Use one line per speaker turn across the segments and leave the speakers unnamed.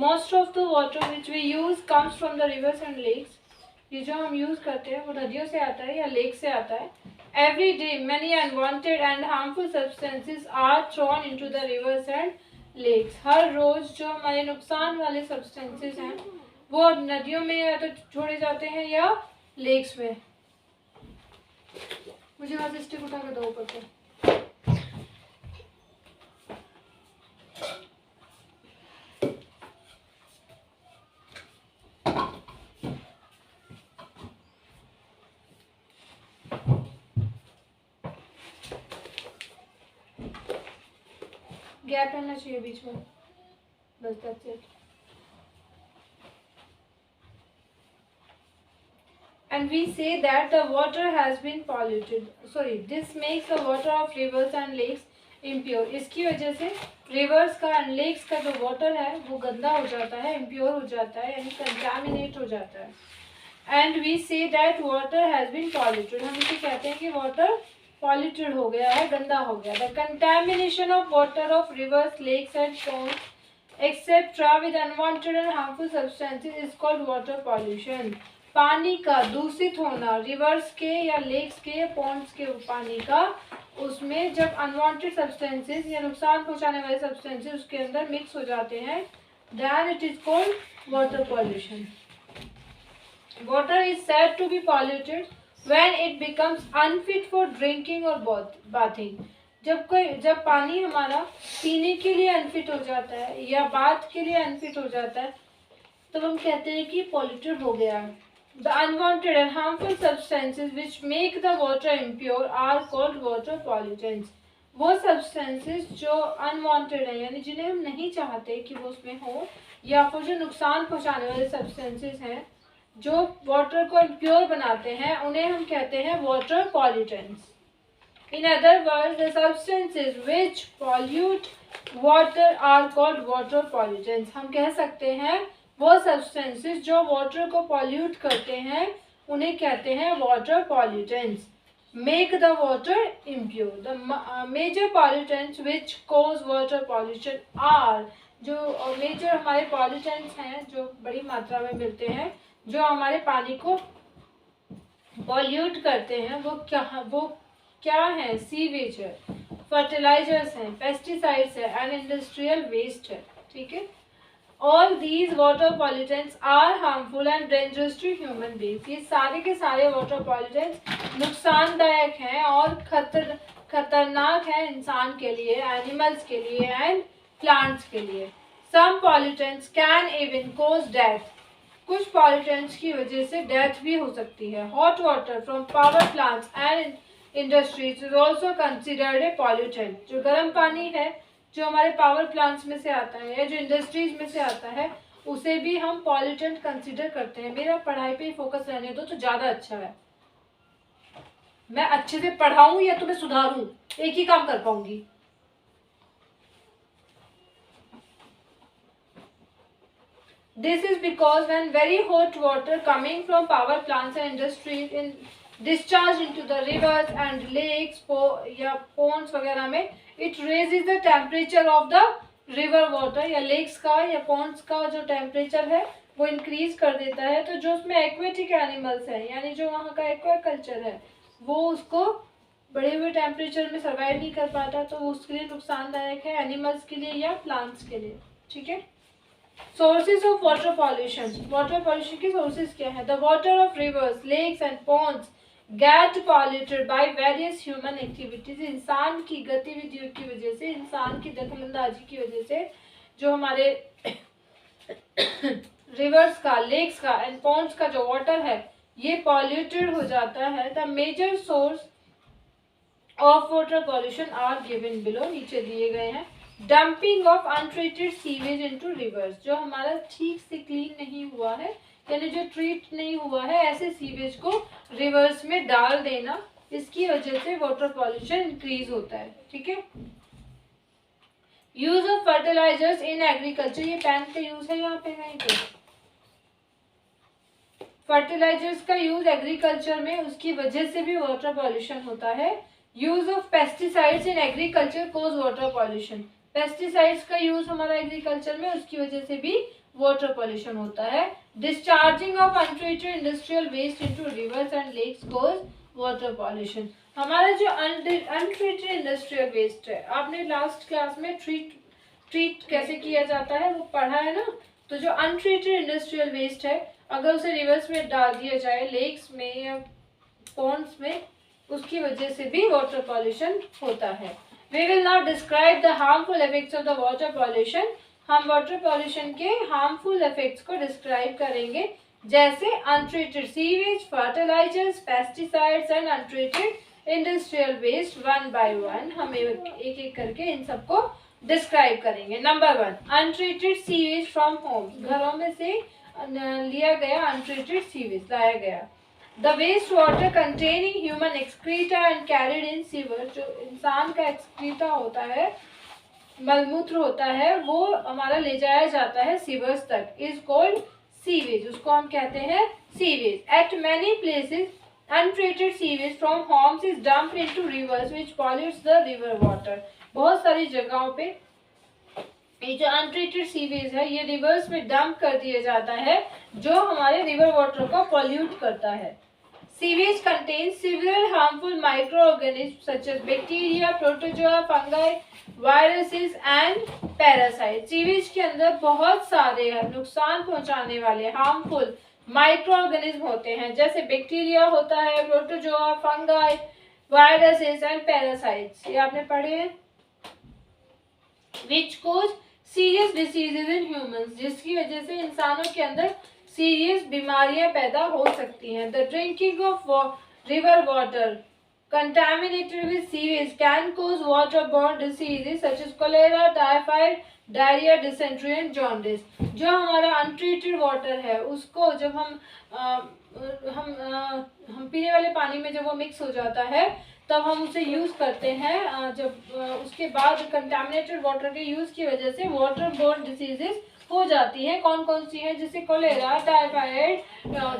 Most of the water which we use comes from the rivers and lakes. ये जो हम use करते हैं वो नदियों से आता है या लेक से आता है। Every day many unwanted and harmful substances are thrown into the rivers and lakes। हर रोज जो हमारे नुकसान वाले सब्सटेंसेस हैं वो नदियों में या तो छोड़े जाते हैं या लेक्स में। मुझे वहां से स्टिक उठा के दो ऊपर से। गैप रहना चाहिए बीच में, बस that's it. And we say that the water has been polluted. Sorry, this makes the water of rivers and lakes impure। इसकी वजह से rivers का and lakes का जो water है वो गंदा हो जाता है, impure हो जाता है, यानी contaminate हो जाता है। And we say that water has been polluted। हम इसे कहते हैं कि water polluted हो गया है, गंदा हो गया। The contamination of water of rivers, lakes and ponds etc. with unwanted and harmful substances is called water pollution। पानी का दूषित होना, रिवर्स के या लेक्स के या पॉन्ड्स के पानी का, उसमें जब अनवांटेड सब्सटेंसेस या नुकसान पहुंचाने वाले सब्सटेंसेस उसके अंदर मिक्स हो जाते हैं, then it is called water pollution. Water is said to be polluted when it becomes unfit for drinking और बाथिंग। जब पानी हमारा पीने के लिए अनफिट हो जाता है या बाथ के लिए अनफिट हो जाता है तो हम कहते हैं कि पॉल्यूटेड हो गया। The unwanted and harmful substances which make the water impure are called water pollutants। वो substances जो unwanted है यानी जिन्हें हम नहीं चाहते कि वो उसमें हो, या फिर जो नुकसान पहुंचाने वाले substances हैं जो water को impure बनाते हैं, उन्हें हम कहते हैं water pollutants। In other words, the substances which pollute water are called water pollutants। हम कह सकते हैं वो substances जो water को pollute करते हैं उन्हें कहते हैं water pollutants। Make the water impure। The major pollutants which cause water pollution are, जो major हमारे pollutants हैं जो बड़ी मात्रा में मिलते हैं जो हमारे पानी को pollute करते हैं, वो क्या है? सीवेज है, फर्टिलाइजर्स हैं, पेस्टिसाइड्स है एंड इंडस्ट्रियल वेस्ट है। ठीक है, all these water pollutants are harmful and dangerous to human beings. ये सारे के सारे वाटर पॉल्यूटेंट्स नुकसानदायक हैं और खतरनाक हैं इंसान के लिए, एनिमल्स के लिए एंड प्लांट्स के लिए। Some pollutants can even cause death. कुछ पॉल्यूटेंट्स की वजह से डेथ भी हो सकती है। Hot water from power plants and industries is also considered a pollutant. जो गर्म पानी है जो हमारे पावर प्लांट्स में से आता है या जो इंडस्ट्रीज में से आता है उसे भी हम पॉल्यूटेंट कंसिडर करते हैं। मेरा पढ़ाई पे फोकस रहने दो तो ज़्यादा अच्छा है। मैं अच्छे से पढ़ाऊं या तुम्हें सुधारूं, एक ही काम कर पाऊंगी। This is because when very hot water coming from power plants and industries in discharged into the rivers and lakes या ponds वगैरह में, it raises the temperature of the river water या lakes का या ponds का जो temperature है वो increase कर देता है। तो जो उसमें aquatic animals है यानी जो वहाँ का aquaculture है वो उसको बढ़े हुए टेम्परेचर में सर्वाइव नहीं कर पाता, तो उसके लिए नुकसानदायक है, एनिमल्स के लिए या प्लांट्स के लिए। ठीक है, sources of water pollution. Water pollution के सोर्सेज क्या है? The water of rivers, lakes and ponds get polluted by various human activities. इंसान की गतिविधियों की वजह से, इंसान की दखलंदाजी की वजह से जो हमारे रिवर्स का, लेक्स का एंड पॉन्ड्स का जो वाटर है ये पॉल्यूटेड हो जाता है। The major source of water pollution are given below, नीचे दिए गए हैं। Dumping of untreated sewage into rivers, जो हमारा ठीक से क्लीन नहीं हुआ है यानी जो ट्रीट नहीं हुआ है ऐसे सीवेज को रिवर्स में डाल देना, इसकी वजह से वाटर पॉल्यूशन इंक्रीज होता है। ठीक है, use of fertilisers in agriculture, ये पेन का यूज है यहाँ पे कहीं पे। फर्टिलाइजर्स का यूज एग्रीकल्चर में, उसकी वजह से भी वाटर पॉल्यूशन होता है। Use of pesticides in agriculture cause water pollution, pesticides का यूज हमारा एग्रीकल्चर में, उसकी वजह से भी वाटर पॉल्यूशन होता है। Discharging of untreated industrial waste into rivers and lakes cause water pollution. हमारा जो अनट्रीटेड इंडस्ट्रियल वेस्ट है, आपने लास्ट क्लास में ट्रीट कैसे किया जाता है वो पढ़ा है ना। तो जो अनट्रीटेड इंडस्ट्रियल वेस्ट है, अगर उसे रिवर्स में डाल दिया जाए, लेक्स में या पॉन्ड्स में, उसकी वजह से भी वाटर पॉल्यूशन होता है। We will now describe the harmful effects of the water pollution. हम वाटर पॉल्यूशन के हार्मफुल इफेक्ट्स को डिस्क्राइब करेंगे, जैसे untreated sewage, fertilisers, pesticides and untreated industrial waste. One by one हम एक एक करके इन सबको डिस्क्राइब करेंगे। Number 1, untreated sewage from homes. घरों में से लिया गया अनट्रीटेड सीवेज लाया गया। The waste water containing human excreta and carried in sewer. जो इंसान का एक्सक्रीटा होता है, मलमूत्र होता है, वो हमारा ले जाया जाता है सीवर्स तक, इज कॉल्ड सीवेज। उसको हम कहते हैं sewage. At many places untreated sewage from homes is dumped into rivers which pollutes the river water. बहुत सारी जगहों पे ये जो अनट्रीटेड सीवेज है, ये रिवर्स में डंप कर दिया जाता है, जो हमारे रिवर वाटर को पॉल्यूट करता है। Sewage contains several harmful microorganisms such as bacteria, protozoa, fungi, viruses and parasites। Sewage के अंदर बहुत सारे नुकसान पहुंचाने वाले हार्मफुल माइक्रो ऑर्गेनिज्म होते हैं, जैसे बैक्टीरिया होता है, protozoa, fungi, viruses and parasites. ये आपने पढ़े हैं। विच कोज सीरियस डिसीजेज इन ह्यूमंस, जिसकी वजह से इंसानों के अंदर सीरियस बीमारियां पैदा हो सकती हैं। The drinking of river water contaminated with sewage can cause waterborne diseases such as cholera, typhoid, diarrhoea, dysentery and jaundice. जो हमारा अनट्रीटेड वाटर है, उसको जब हम पीने वाले पानी में जब वो मिक्स हो जाता है, तब हम उसे यूज़ करते हैं। जब उसके बाद कंटामिनेटेड वाटर के यूज़ की वजह से वाटर बोर्न डिसीजेस हो जाती है। कौन कौन सी है? जैसे cholera, typhoid,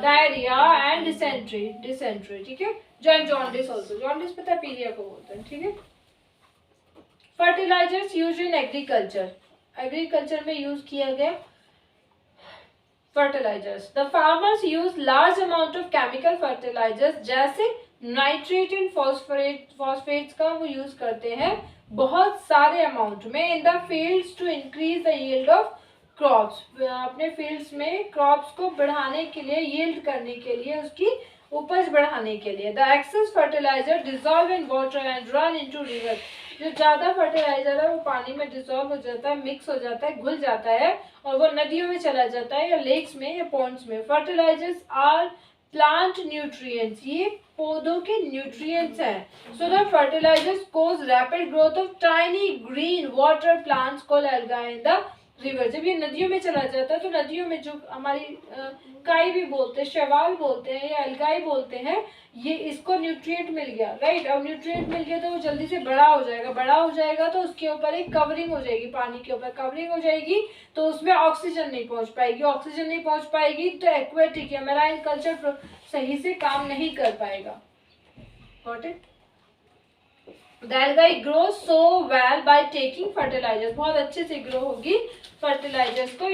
diarrhoea and dysentery. ठीक है, जॉन्डिस ऑल्सो। जॉन्डिस पता पीलिया को बोलते हैं। ठीक है। फर्टिलाइजर्स यूज इन एग्रीकल्चर में यूज किया गया fertilisers. The farmers use large amount of chemical fertilisers, जैसे नाइट्रेट एंड फॉस्फेट्स का वो यूज करते हैं बहुत सारे अमाउंट में in the fields to increase the yield of crops. अपने फील्ड्स में क्रॉप्स को बढ़ाने के लिए, यील्ड करने के लिए, उसकी उपज बढ़ाने के लिए। The excess fertiliser dissolve in water and run into river. जो ज़्यादा फर्टिलाइजर है वो पानी में डिजॉल्व हो जाता है, मिक्स हो जाता है, घुल जाता है और वो नदियों में चला जाता है, या लेक्स में या पॉन्ड्स में। Fertilisers are plant nutrients. ये पौधों के न्यूट्रिएंट्स हैं। So the fertilisers cause rapid growth of tiny green water plants called algae in the river. जब ये नदियों में चला जाता है, तो नदियों में जो हमारी काई भी बोलते हैं, शैवाल बोलते हैं या एल्गाई बोलते हैं, ये इसको न्यूट्रिएंट मिल गया, राइट। अब न्यूट्रिएंट मिल गया तो वो जल्दी से बड़ा हो जाएगा तो उसके ऊपर एक कवरिंग हो जाएगी, पानी के ऊपर कवरिंग हो जाएगी, तो उसमें ऑक्सीजन नहीं पहुंच पाएगी, तो एक्वेटिक या मैराइन कल्चर सही से काम नहीं कर पाएगा। Got it? The algae grows so well by taking fertilizers। बहुत अच्छे से ग्रो होगी फर्टिलाइजर्स को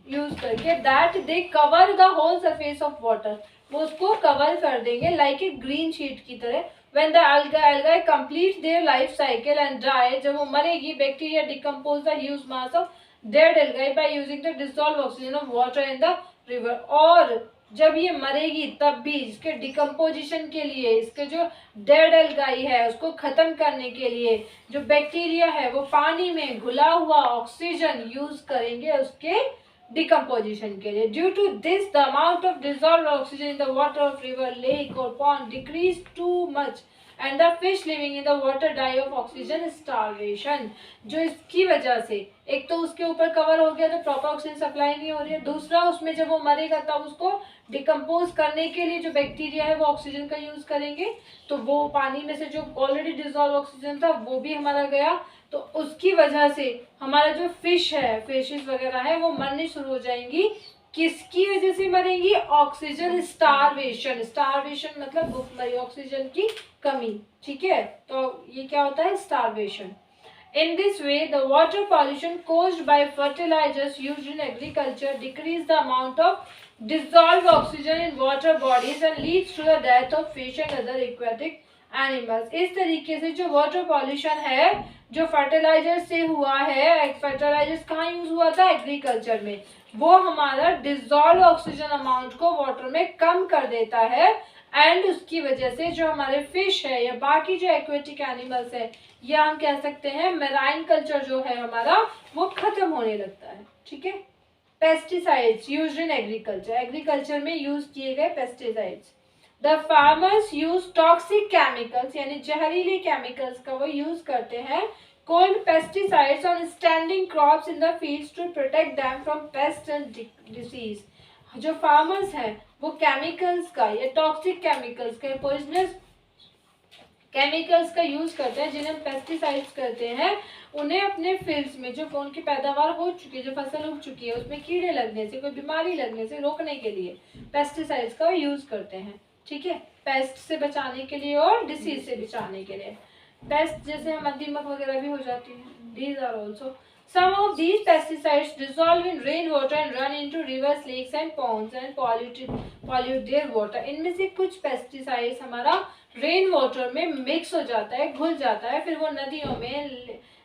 यूज करके। That they cover the whole surface of water. वो उसको कवर कर देंगे लाइक ए ग्रीन शीट की तरह। When the algae complete their life cycle and die, जब वो मरेगी, bacteria decompose the huge mass of dead algae by using the dissolved oxygen of water in the river। और जब ये मरेगी तब भी इसके डिकम्पोजिशन के लिए, इसके जो डेड एल्गाई है उसको खत्म करने के लिए जो बैक्टीरिया है वो पानी में घुला हुआ ऑक्सीजन यूज करेंगे उसके डिकम्पोजिशन के लिए। Due to this the amount of dissolved oxygen in the water of river, lake और pond decrease too much and the fish living in the water die of oxygen starvation. जो इसकी वजह से, एक तो उसके ऊपर कवर हो गया तो प्रॉपर ऑक्सीजन सप्लाई नहीं हो रही है, दूसरा उसमें जब वो मरेगा तब उसको डिकम्पोज करने के लिए जो बैक्टीरिया है वो ऑक्सीजन का यूज करेंगे, तो वो पानी में से जो ऑलरेडी डिजॉल्व ऑक्सीजन था वो भी हमारा गया, तो उसकी वजह से हमारा जो फिश है, फिशेस वगैरह है, वो मरनी शुरू हो जाएंगी। किसकी वजह से मरेंगी? Oxygen starvation. स्टारवेशन मतलब भूखमरी, ऑक्सीजन की कमी। ठीक है, तो ये क्या होता है? Starvation. In this way, the water pollution caused by fertilizers used in agriculture decrease the amount of dissolved oxygen in water bodies and leads to the death of fish and other aquatic animals. इस तरीके से जो water pollution है, जो fertiliser से हुआ है, fertilisers कहाँ यूज हुआ था? एग्रीकल्चर में, वो हमारा डिजॉल्व ऑक्सीजन अमाउंट को वाटर में कम कर देता है एंड उसकी वजह से जो हमारे फिश है या बाकी जो एक्वेटिक एनिमल्स है, या हम कह सकते हैं मेराइन कल्चर जो है हमारा, वो खत्म होने लगता है। ठीक है। Pesticides used in agriculture, agriculture में यूज किए गए pesticides. The farmers use toxic chemicals, यानी जहरीले केमिकल्स का वो यूज करते हैं, called pesticides on standing crops in the fields to protect them from pests and disease। जो फार्मर्स हैं वो केमिकल्स का या टॉक्सिक केमिकल्स का, पॉइजनस केमिकल्स का यूज करते हैं, जिन्हें पेस्टिसाइड्स करते हैं, उन्हें अपने फील्ड्स में जो उनकी पैदावार हो चुकी है, जो फसल उग चुकी है, उसमें कीड़े लगने से, कोई बीमारी लगने से रोकने के लिए पेस्टिसाइड्स का यूज करते हैं। ठीक है। पेस्ट से बचाने के लिए और डिसीज से बचाने के लिए। पेस्ट जैसे हम दीमक वगैरह भी हो जाती है। These are also some of these pesticides dissolve in rainwater and run into rivers, lakes and ponds and pollute their water। इनमें से कुछ पेस्टिसाइड्स हमारा रेन वाटर में मिक्स हो जाता है, घुल जाता है, फिर वो नदियों में,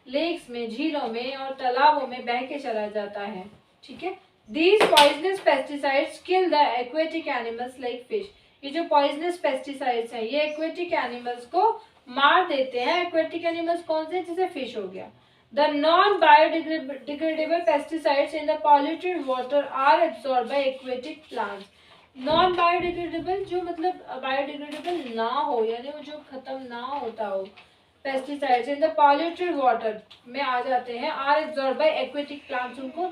लेक्स में, झीलों में और तालाबों में बह के चला जाता है। ठीक है। These poisonous pesticides kill the aquatic animals like fish। ये जो पॉइजनस पेस्टिसाइड्स हैं, ये एक्वेटिक एनिमल्स को मार देते हैं। एक्वेटिक एनिमल्स कौन से? जैसे फिश हो गया। The non biodegradable pesticides in the polluted water are absorb by aquatic plants. Non biodegradable जो मतलब बायोडिग्रेडेबल ना हो, यानी वो जो खत्म ना होता हो, pesticides in the polluted water में आ जाते हैं, are absorb by aquatic plants, उनको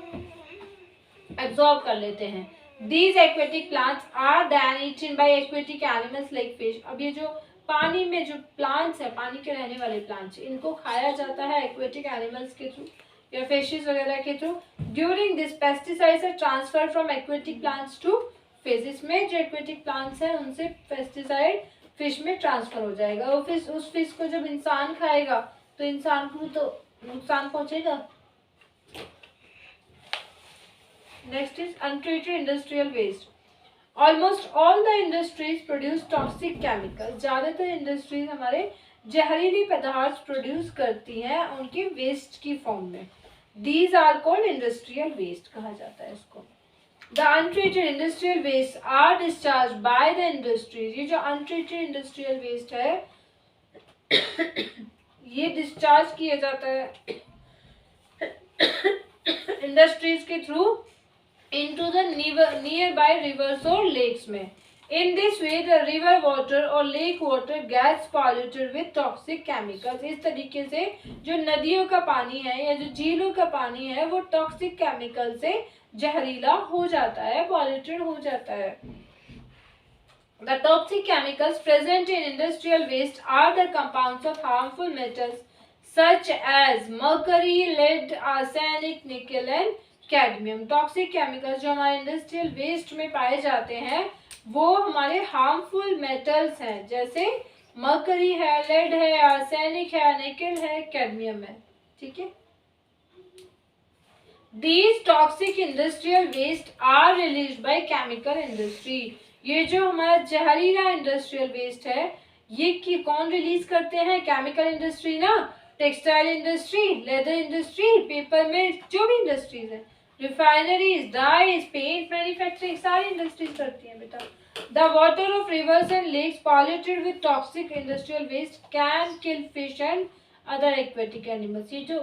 एब्सॉर्ब कर लेते हैं। These aquatic plants are then eaten by aquatic animals like fish। अब ये जो पानी में जो प्लांट्स है, पानी के रहने वाले प्लांट्स, इनको खाया जाता है एक्वेटिक एनिमल्स के थ्रू या फिशेस वगैरह के through. During this pesticides are transfer from aquatic plants to fish. इसमें जो एक्वेटिक प्लांट्स हैं उनसे पेस्टिसाइड फिश में ट्रांसफर हो जाएगा। वो फिश, उस फिश को जब इंसान खाएगा तो इंसान को तो नुकसान पहुंचेगा। Next is untreated industrial waste। Almost all the industries produce toxic chemicals। ज़्यादातर इंडस्ट्रीज हमारे जहरीली पदार्थ प्रोड्यूस करती हैं उनके वेस्ट की फॉर्म में। These are called industrial waste कहा जाता है इसको। The untreated industrial waste are discharged by the industries। ये जो untreated industrial waste है ये डिस्चार्ज किया जाता है इंडस्ट्रीज के through into the nearby rivers or lakes में। In this way the river water or lake water gets polluted with toxic chemicals। इस तरीके से जो नदियों का पानी है या जो झीलों का पानी है वो टॉक्सिक केमिकल से जहरीला हो जाता है, पॉल्यूटेड हो जाता है। The toxic chemicals present in industrial waste are the compounds of harmful metals such as mercury, lead, arsenic, nickel and cadmium. Toxic chemicals जो हमारे इंडस्ट्रियल वेस्ट में पाए जाते हैं वो हमारे हार्मफुल मेटल्स हैं, जैसे मर्करी है, लेड है, आर्सेनिक है, निकल है, कैडमियम है। ठीक है। These toxic industrial waste are released by chemical industry। ये जो हमारा जहरीला इंडस्ट्रियल वेस्ट है ये कौन रिलीज करते हैं? केमिकल इंडस्ट्री ना, textile industry, leather industry, paper mill, जो भी इंडस्ट्रीज है, रिफाइनरीज, डाइज, पेंट मैन्युफैक्चरिंग, सारी इंडस्ट्रीज करती हैं बेटा। The water of rivers and lakes polluted with toxic industrial waste can kill fish and other aquatic animals. ये जो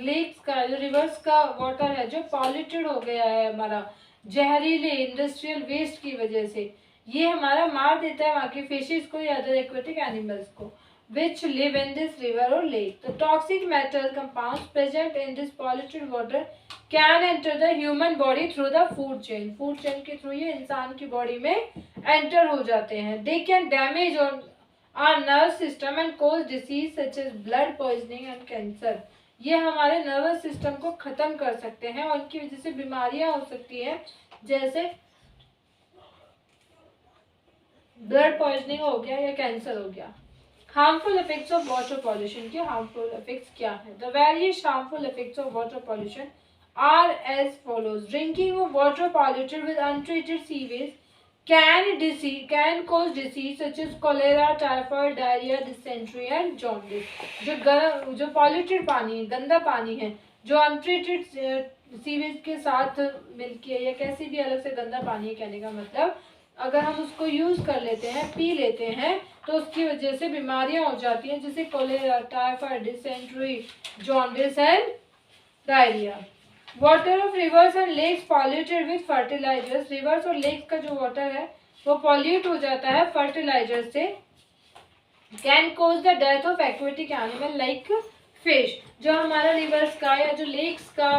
लेक्स का, जो रिवर्स का वाटर है जो पॉल्यूटेड हो गया है हमारा जहरीले इंडस्ट्रियल वेस्ट की वजह से, ये हमारा मार देता है वहाँ की फिशेस को या अदर एक्वेटिक एनिमल्स को which live in this river or lake। The toxic metal compounds present in this polluted water can enter the human body through the food chain। Food chain के through ये इंसान की body में enter हो जाते हैं। They can damage our nerve system and cause disease such as blood poisoning and cancer। ये हमारे नर्वस सिस्टम को खत्म कर सकते हैं और उनकी वजह से बीमारियां हो सकती हैं, जैसे ब्लड पॉइजनिंग हो गया या कैंसर हो गया। Harmful effects of water pollution के हार्मफुल इफेक्ट्स क्या है? The various harmful effects of water pollution are as follows. Drinking of water polluted with untreated sewage can cause disease such as cholera, typhoid, diarrhea, dysentery and jaundice. जो polluted पानी है, गंदा पानी है, जो untreated sewage के साथ मिलके या कैसी भी अलग से गंदा पानी है, कहने का मतलब अगर हम उसको यूज कर लेते हैं, पी लेते हैं, तो उसकी वजह से बीमारियां हो जाती हैं, जैसे cholera, typhoid, dysentery, jaundice and diarrhoea. Water of rivers and lakes polluted with fertilisers. Rivers और लेक्स का जो वाटर है वो पॉल्यूट हो जाता है फर्टिलाइजर से. Can cause the death of aquatic animal like fish. जो हमारा रिवर्स का या जो लेक्स का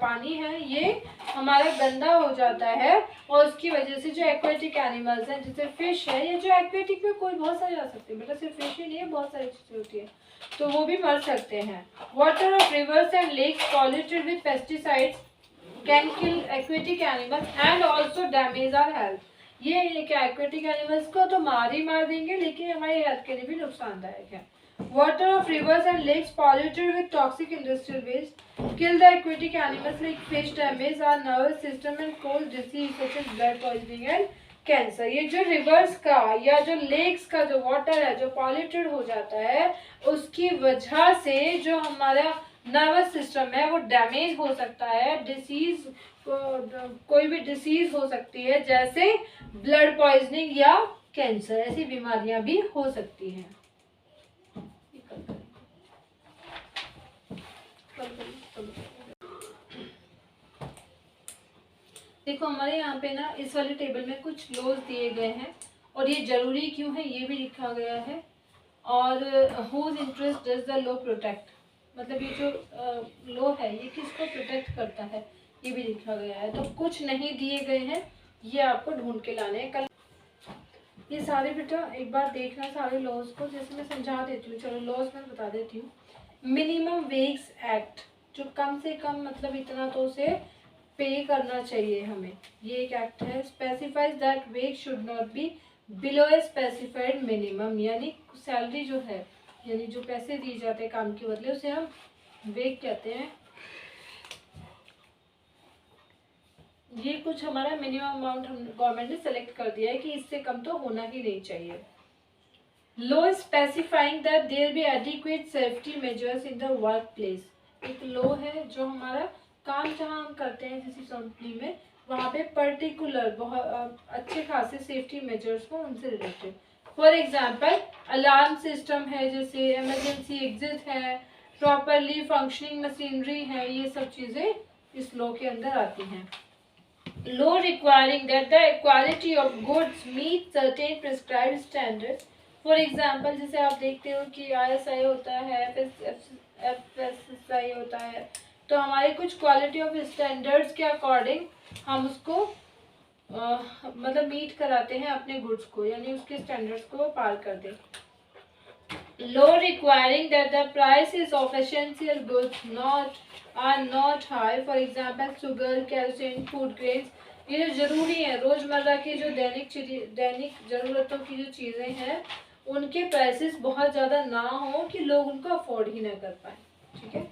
पानी है ये हमारा गंदा हो जाता है और उसकी वजह से जो एक्वेटिक एनिमल्स हैं जैसे फिश है, या जो एक्वेटिक में कोई बहुत सारे आ सकते हैं बेटा, सिर्फ फिश ही नहीं है, बहुत सारी चीज़ें होती है, तो वो भी मर सकते हैं. Water of rivers and lakes polluted with pesticides can kill aquatic animals and also damage our health. ये क्या एक्वेटिक एनिमल्स को तो मार ही मार देंगे, लेकिन हमारी हेल्थ के लिए भी नुकसानदायक है. Water of rivers and lakes polluted with toxic industrial waste kill the aquatic animals like fish, damage our nervous system and cause disease such as blood poisoning and cancer. ये जो रिवर्स का या जो लेक्स का जो water है जो polluted हो जाता है, उसकी वजह से जो हमारा नर्वस सिस्टम है वो डैमेज हो सकता है. डिसीज, कोई भी डिसीज हो सकती है, जैसे ब्लड पॉइजनिंग या कैंसर, ऐसी बीमारियां भी हो सकती हैं. देखो हमारे यहाँ पे ना इस वाले टेबल में कुछ लॉज दिए गए हैं और ये जरूरी क्यों है ये भी लिखा गया है. और whose interest does the law protect, मतलब ये जो लॉ है ये किसको प्रोटेक्ट करता है ये भी लिखा गया है. तो कुछ नहीं दिए गए हैं, ये आपको ढूंढ के लाने हैं. कल ये सारे बेटा एक बार देखना सारे लॉज को, जैसे मैं समझा देती हूँ. चलो लॉज मैं बता देती हूँ. मिनिमम वेज एक्ट, जो कम से कम मतलब इतना तो उसे पे करना चाहिए हमें, ये एक एक्ट है. Specifies that wage should not be below a specified minimum, यानी सैलरी जो है यानी जो पैसे दिए जाते हैं काम के बदले उसे हम वेज कहते हैं. ये कुछ हमारा मिनिमम अमाउंट हम गवर्नमेंट ने सेलेक्ट कर दिया है कि इससे कम तो होना ही नहीं चाहिए. Law specifying that there be adequate safety measures in the work place. एक लॉ है जो हमारा काम जहाँ हम करते हैं किसी कंपनी में, वहाँ पे पर्टिकुलर बहुत अच्छे खासे सेफ्टी मेजर्स हो उनसे related. For example alarm system है, जैसे इमरजेंसी एग्जिट है, प्रॉपरली फंक्शनिंग मशीनरी है, ये सब चीज़ें इस लॉ के अंदर आती हैं. Law requiring that the quality of goods meet certain prescribed standards. For example जैसे आप देखते हो कि ISI होता है, FSSAI होता है, तो हमारे कुछ क्वालिटी ऑफ स्टैंडर्ड्स के अकॉर्डिंग हम उसको मतलब मीट कराते हैं अपने गुड्स को, यानी उसके स्टैंडर्ड्स को पार कर दें. Law requiring that the prices of essential goods are not high. For example sugar, calcium, food grains, ये जो जरूरी है रोजमर्रा की जो दैनिक जरूरतों की जो चीज़ें हैं उनके प्राइसेस बहुत ज़्यादा ना हो कि लोग उनको अफोर्ड ही ना कर पाए. ठीक है.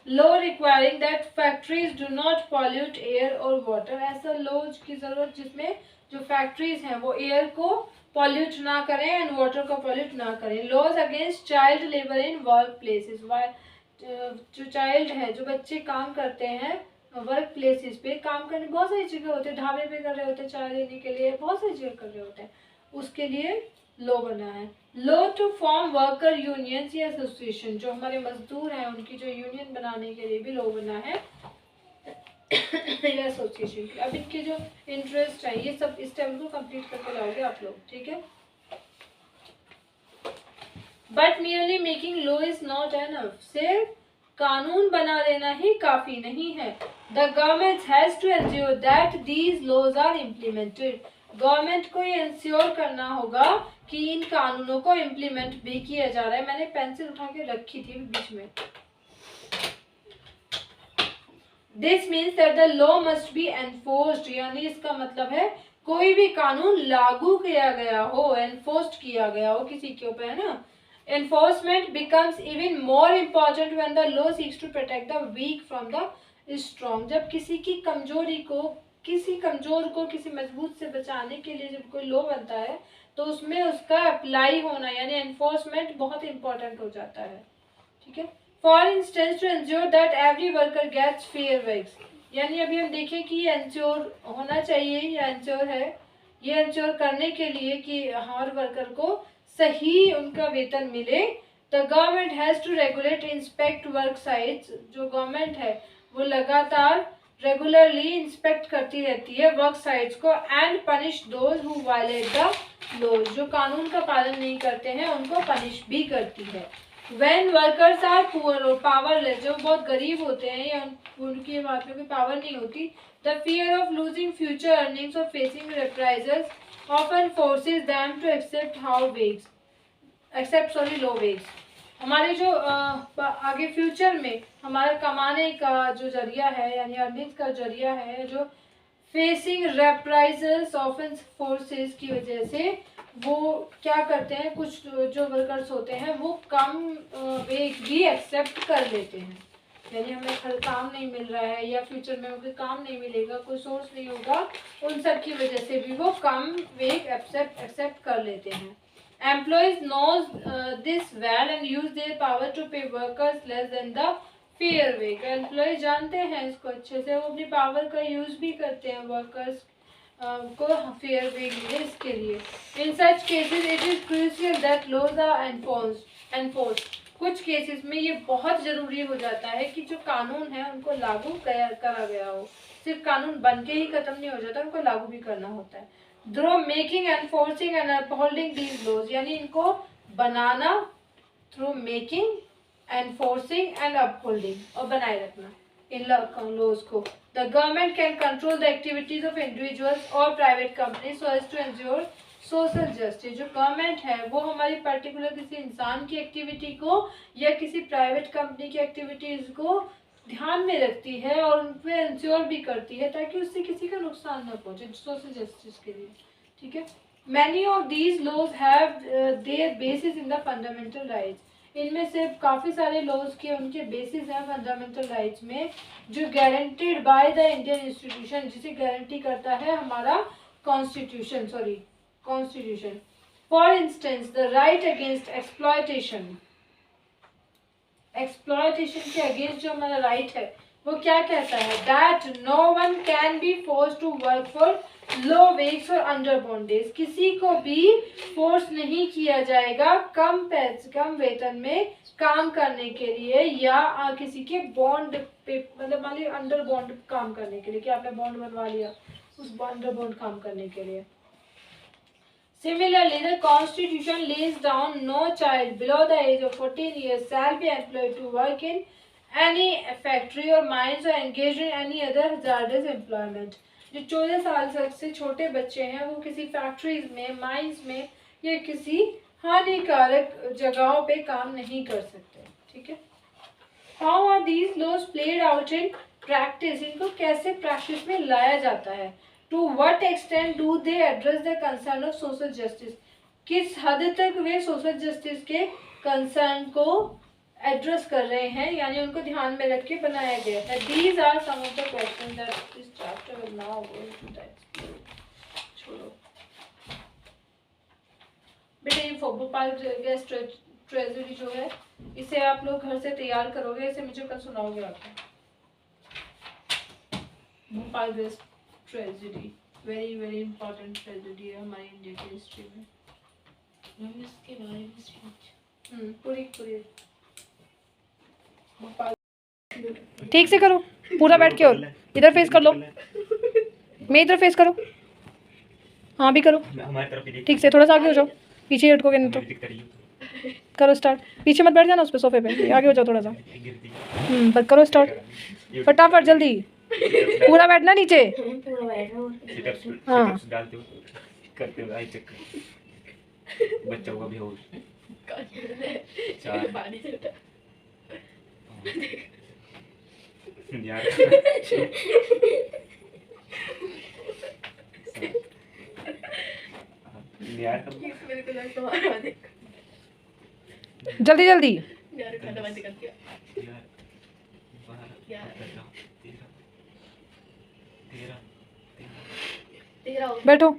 Law requiring that factories do not pollute air और वाटर. ऐसा लॉ की जरूरत जिसमें जो फैक्ट्रीज हैं वो एयर को पॉल्यूट ना करें एंड वाटर को पॉल्यूट ना करें. Laws against child labour in work places. जो चाइल्ड है, जो बच्चे काम करते हैं वर्क प्लेसेस पे, काम करने बहुत सारी जगह होते हैं, ढाबे पे कर रहे होते हैं चाय देने के लिए, बहुत सारी जगह कर रहे होते हैं, उसके लिए लॉ बना है. Law to form worker unions या एसोसिएशन, जो हमारे मजदूर हैं उनकी जो यूनियन बनाने के लिए भी लॉ बना है या एसोसिएशन के. अब इनके जो इंटरेस्ट है ये सब इस टेबल को कंप्लीट करके लाओगे आप लोग. ठीक है. But merely making law is not enough. सिर्फ कानून बना देना ही काफी नहीं है. The government has to ensure that these laws are implemented. Government को ये इंश्योर करना होगा कि इन कानूनों को इम्प्लीमेंट भी किया जा रहा है. मैंने पेंसिल उठा के रखी थी बीच में. This means that the law must be enforced, यानी इसका मतलब है कोई भी कानून लागू किया गया हो, एनफोर्स्ड किया गया हो किसी के ऊपर, है ना। Enforcement becomes even more important when the law seeks to protect the weak from the strong. जब किसी की कमजोरी को, किसी कमजोर को किसी मजबूत से बचाने के लिए जब कोई लॉ बनता है तो उसमें उसका अप्लाई होना यानी एनफोर्समेंट बहुत इंपॉर्टेंट हो जाता है, ठीक है। For instance to ensure that every worker gets fair wage, यानी अभी हम देखें कि ये एंश्योर होना चाहिए या एंश्योर है, ये एंश्योर करने के लिए कि हर वर्कर को सही उनका वेतन मिले, the government has to regulate inspect work sites. जो गवर्नमेंट है वो लगातार रेगुलरली इंस्पेक्ट करती रहती है वर्क साइट्स को, and punish those who violate the laws. जो कानून का पालन नहीं करते हैं उनको पनिश भी करती है। व्हेन वर्कर्स आर पुअर और पावरलेस, जो बहुत गरीब होते हैं या उनकी हाथ में कोई पावर नहीं होती, the fear of losing future earnings और facing reprisals often forces them to accept low wage. हमारे जो आगे फ्यूचर में हमारा कमाने का जो जरिया है यानी अर्निंग्स का जरिया है, जो फेसिंग रेप्राइजल्स ऑफन फोर्सेस की वजह से वो क्या करते हैं, कुछ जो वर्कर्स होते हैं वो कम वेज भी एक्सेप्ट कर लेते हैं, यानी हमें हर काम नहीं मिल रहा है या फ्यूचर में कोई काम नहीं मिलेगा, कोई सोर्स नहीं होगा, उन सब की वजह से भी वो कम वेज एक्सेप्ट कर लेते हैं। Employees knows this well and use their power to pay workers less than the fair wage. Employ जानते हैं इसको अच्छे से, वो अपनी पावर का यूज भी करते हैं वर्कर्स को फेयर वेज मिले इसके लिए। In such cases it is crucial that laws are enforced. कुछ केसेस में ये बहुत ज़रूरी हो जाता है कि जो कानून है उनको लागू करा गया हो, सिर्फ कानून बन के ही खत्म नहीं हो जाता, उनको लागू भी करना होता है। Through making enforcing and upholding these laws, यानी इनको बनाना, through making enforcing and upholding और बनाए रखना इन लॉज को। The government can control the activities of individuals और private company so as to ensure social justice. जो गवर्नमेंट है वो हमारी पर्टिकुलर किसी इंसान की एक्टिविटी को या किसी प्राइवेट कंपनी की एक्टिविटीज को ध्यान में रखती है और उन पर इंश्योर भी करती है ताकि उससे किसी का नुकसान न पहुंचे, सोशल जस्टिस के लिए, ठीक है। Many of these laws have their basis in the fundamental rights. इनमें से काफ़ी सारे लॉज के उनके बेसिस हैं फंडामेंटल राइट्स में, जो guaranteed by the Indian institution, जिसे गारंटी करता है हमारा constitution. For instance the right against exploitation के अगेंस्ट जो हमारा राइट है वो क्या कहता है, that no one can be force to work for low wage और अंडर बॉन्डेज। किसी को भी फोर्स नहीं किया जाएगा कम वेतन में काम करने के लिए या किसी के बॉन्ड पे, मतलब मान लीजिए अंडर बॉन्ड काम करने के लिए, कि आपने बॉन्ड बनवा लिया उस अंडर बॉन्ड काम करने के लिए। Similarly, the Constitution lays down no child below the age of 14 years shall be employed to work in any factory or mines or engaged in any other hazardous employment. जो 14 साल से छोटे बच्चे हैं वो किसी फैक्ट्रीज में, माइंस में या किसी हानिकारक जगहों पे काम नहीं कर सकते, ठीक है। How are these laws played out in practice? इनको कैसे प्रैक्टिस में लाया जाता है? To what extent do they address the concern of social justice? किस हद तक वे सोशल जस्टिस के कंसर्न को एड्रेस कर रहे हैं, यानी उनको ध्यान में रख के बनाया गया है। These are some of the questions that this chapter will now go into that. छोड़ो बेटा, ये भोपाल गैस ट्रेजरी जो है इसे आप लोग घर से तैयार करोगे, इसे मुझे कल सुनाओगे आपको। Bhopal gas tragedy very very important tragedy है हमारी इंडिया की हिस्ट्री में। हम इसके बारे में पूरी ठीक से करो, पूरा बैठ के, और इधर फेस कर लो, मैं इधर फेस करो, हाँ भी करो ठीक से, थोड़ा सा आगे हो जाओ, पीछे हटकोगे नहीं तो। करो स्टार्ट, पीछे मत बैठ जाना उस पे सोफे पे, आगे हो जाओ थोड़ा सा। बस करो स्टार्ट, फटाफट जल्दी, पूरा बैठना नीचे। हाँ
करते हुए बच्चा हुआ भी हो यार
जल्दी जल्दी।
यार 12
बैठो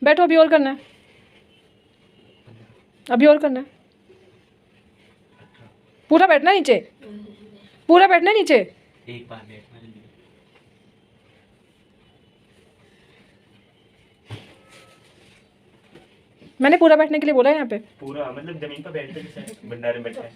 बैठो, अभी और करना है, अभी और करना है। पूरा बैठना है नीचे, पूरा बैठना है नीचे।
एक बार बैठना जल्दी।
मैंने पूरा बैठने के लिए बोला है यहाँ पे।
पूरा मतलब जमीन पर बैठ के भंडारे में बैठा है।